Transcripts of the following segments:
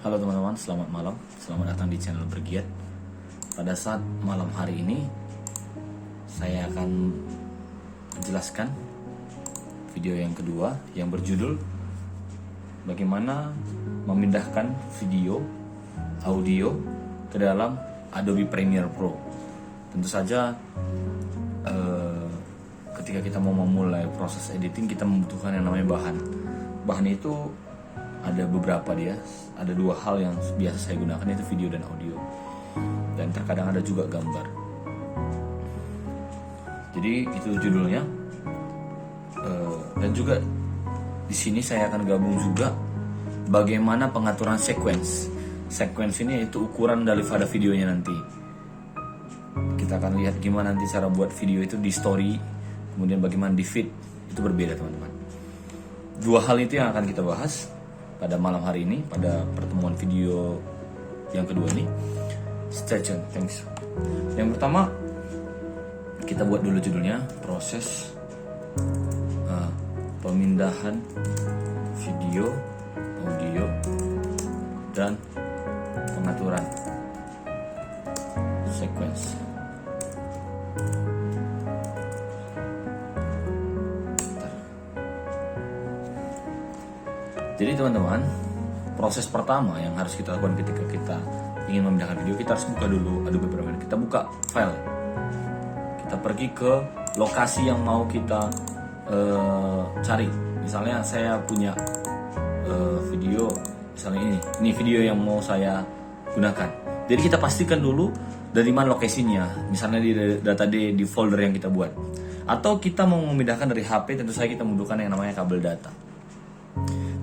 Halo teman-teman, selamat malam. Selamat datang di channel Bergiat. Pada saat malam hari ini, saya akan menjelaskan video yang kedua yang berjudul bagaimana memindahkan video, audio ke dalam Adobe Premiere Pro. Tentu saja ketika kita mau memulai proses editing, kita membutuhkan yang namanya bahan. Bahan itu ada beberapa ada dua hal yang biasa saya gunakan, yaitu video dan audio, dan terkadang ada juga gambar. Jadi itu judulnya, dan juga di sini saya akan gabung juga bagaimana pengaturan sequence. Sequence ini yaitu ukuran daripada videonya nanti. Kita akan lihat gimana nanti cara buat video itu di story, kemudian bagaimana di feed, itu berbeda teman-teman. Dua hal itu yang akan kita bahas pada malam hari ini, pada pertemuan video yang kedua ini. Stay tune, thanks. Yang pertama, kita buat dulu judulnya, proses pemindahan video, audio, dan pengaturan sequence. Jadi teman-teman, proses pertama yang harus kita lakukan ketika kita ingin memindahkan video, kita harus buka dulu Adobe Premiere. Kita buka file, kita pergi ke lokasi yang mau kita cari. Misalnya saya punya video, misalnya ini video yang mau saya gunakan. Jadi kita pastikan dulu dari mana lokasinya, misalnya di data di folder yang kita buat. Atau kita mau memindahkan dari HP, tentu saja kita membutuhkan yang namanya kabel data.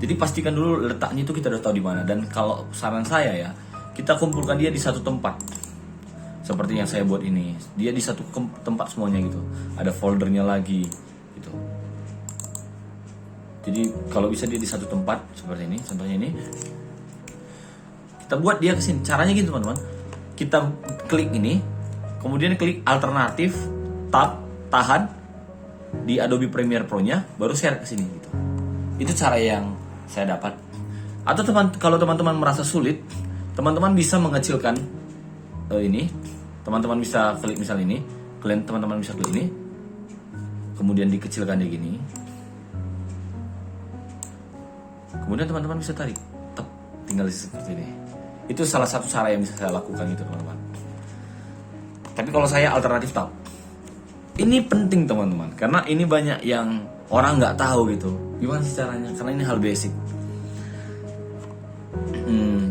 Jadi pastikan dulu letaknya itu kita udah tahu di mana. Dan kalau saran saya ya, kita kumpulkan dia di satu tempat. Seperti yang saya buat ini, dia di satu tempat semuanya gitu. Ada foldernya lagi gitu. Jadi kalau bisa dia di satu tempat seperti ini, contohnya ini. Kita buat dia ke sini. Caranya gitu teman-teman. Kita klik ini, kemudian klik alternatif, tab, tahan di Adobe Premiere Pro-nya, baru share ke sini gitu. Itu cara yang saya dapat. Atau kalau teman-teman merasa sulit, teman-teman bisa mengecilkan ini. Teman-teman bisa klik misal ini, teman-teman bisa klik ini, kemudian dikecilkan kayak gini. Kemudian teman-teman bisa tarik, tinggal seperti ini. Itu salah satu cara yang bisa saya lakukan itu teman-teman. Tapi kalau saya alternatif tab. Ini penting teman-teman, karena ini banyak yang orang nggak tahu gitu gimana sih caranya, karena ini hal basic.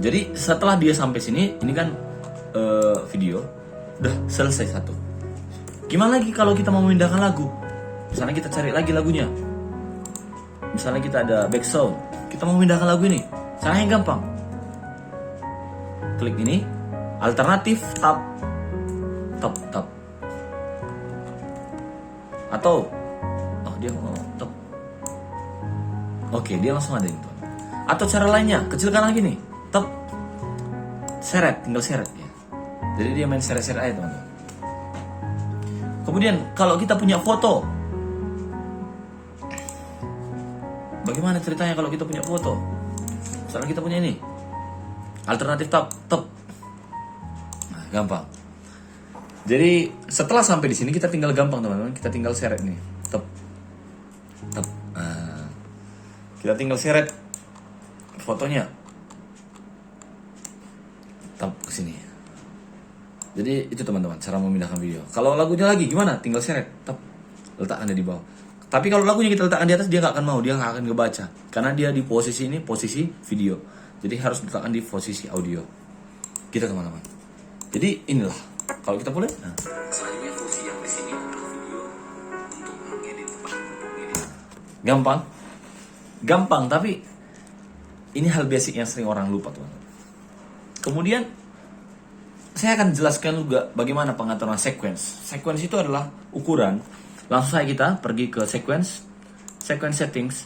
Jadi setelah dia sampai sini, ini kan video udah selesai satu. Gimana lagi kalau kita mau memindahkan lagu? Misalnya kita cari lagi lagunya, misalnya kita ada background, kita mau memindahkan lagu ini, caranya gampang. Klik ini, alternatif tab. Atau dia mau top. Oke, dia langsung ada itu. Atau cara lainnya, kecilkan lagi nih, top, seret, tinggal seret ya. Jadi dia main seret-seret aja teman-teman. Kemudian kalau kita punya foto, bagaimana ceritanya kalau kita punya foto? Misalnya kita punya ini, alternatif top. Nah, gampang. Jadi setelah sampai di sini kita tinggal gampang teman-teman, kita tinggal seret nih, top. Kita tinggal seret fotonya, tab ke sini. Jadi itu teman-teman cara memindahkan video. Kalau lagunya lagi gimana? Tinggal seret, tab, letakkan dia di bawah. Tapi kalau lagunya kita letakkan di atas, dia nggak akan mau, dia nggak akan ngebaca, karena dia di posisi ini posisi video. Jadi harus diletakkan di posisi audio. Gitu teman-teman. Jadi inilah kalau kita boleh. Nah, selanjutnya fungsi yang di sini adalah video untuk mengedit gampang, tapi ini hal basic yang sering orang lupa teman-teman. Kemudian saya akan jelaskan juga bagaimana pengaturan sequence. Sequence itu adalah ukuran. Langsung saja kita pergi ke sequence settings.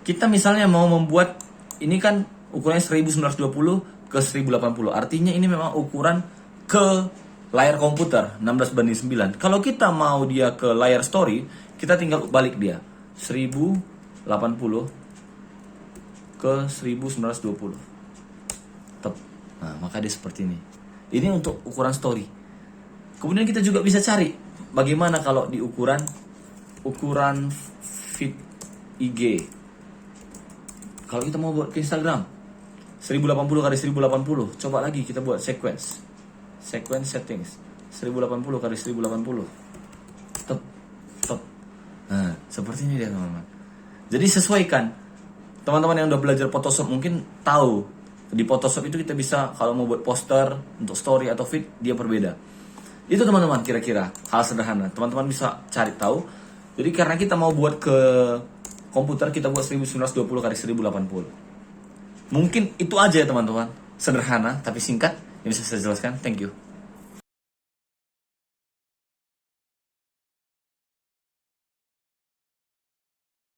Kita misalnya mau membuat ini kan ukurannya 1920 ke 1080. Artinya ini memang ukuran ke layar komputer 16:9. Kalau kita mau dia ke layar story, kita tinggal balik dia 1080 ke 1920. Nah, maka dia seperti ini. Ini untuk ukuran story. Kemudian kita juga bisa cari bagaimana kalau di ukuran feed IG. Kalau kita mau buat ke Instagram 1080 kali 1080, coba lagi kita buat sequence settings 1080 kali 1080. Stop. Nah, seperti ini dia teman-teman. Jadi sesuaikan. Teman-teman yang udah belajar Photoshop mungkin tahu di Photoshop itu kita bisa kalau mau buat poster untuk story atau feed dia berbeda. Itu teman-teman kira-kira hal sederhana. Teman-teman bisa cari tahu. Jadi karena kita mau buat ke komputer kita buat 1920 kali 1080. Mungkin itu aja ya teman-teman. Sederhana tapi singkat yang bisa saya jelaskan. Thank you.